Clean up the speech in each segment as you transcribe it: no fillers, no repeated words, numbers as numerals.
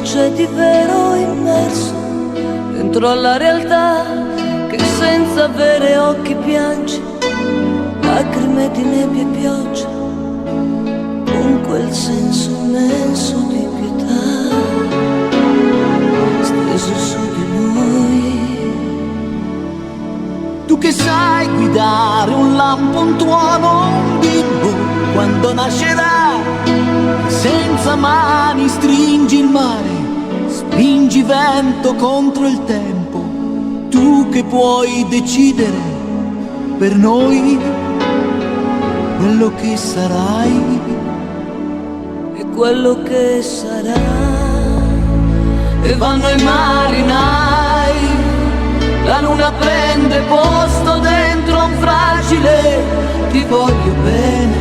cosa c'è di vero immerso dentro alla realtà che senza avere occhi piange, lacrime di nebbia e pioggia, con quel senso immenso di pietà steso su di lui. Tu che sai guidare un lampo, un tuono, un bimbo quando nascerà, senza mani stringi il mare, spingi vento contro il tempo. Tu che puoi decidere per noi quello che sarai e quello che sarà. E vanno i marinai, la luna prende posto dentro un fragile ti voglio bene,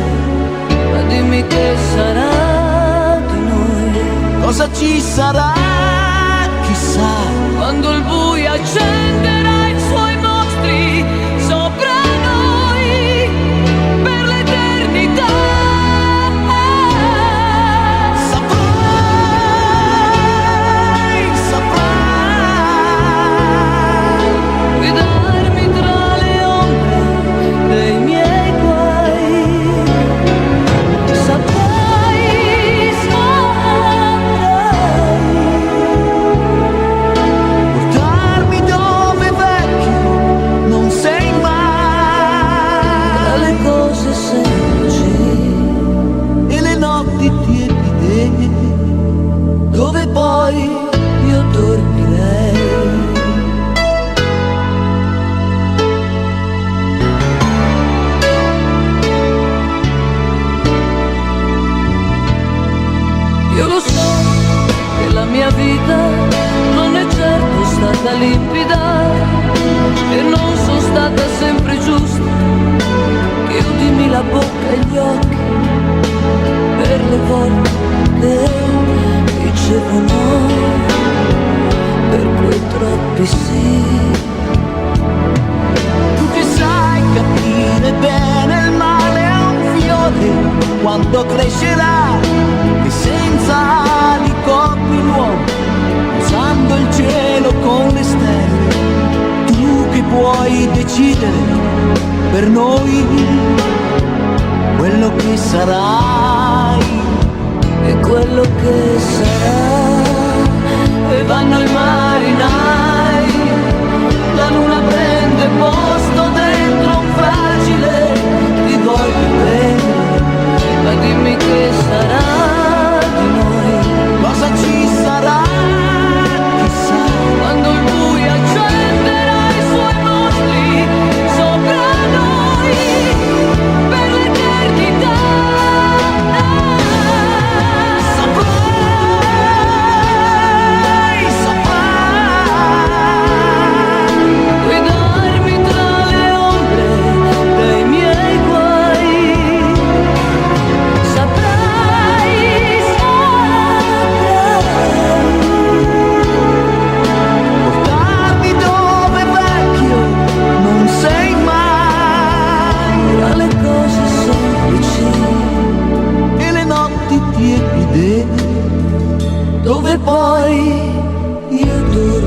ma dimmi che sarà di noi. Cosa ci sarà, chissà, quando il buio accenderà i suoi mostri sopra noi per l'eternità. Guidarmi tra le ombre dei miei guai, saprai, portarmi dove vecchio non sei mai, tra le cose semplici e le notti tiepide dove poi io dormirei. Io lo so che la mia vita non è certo stata limpida e non sono stata sempre giusta. Chiudimi la bocca e gli occhi per le volte che dicevo no, per quei troppi sì. Tu che sai capire bene il male a un fiore quando crescerà, che senza ali copri l'uomo usando il cielo con le stelle. Tu che puoi decidere per noi quello che sarai E quello che sarà. E vanno i marinai, la luna prende posto dentro un fragile ti voglio bene, ma dimmi che sarà di noi. cosa ci sarà, chissà, Quando il buio accenderà i suoi mostri sopra noi per l'eternità. Guidarmi tra le ombre dei miei guai, saprai, portarmi dove vecchio non sei mai, tra le cose semplici e le notti tiepide dove poi io dormo.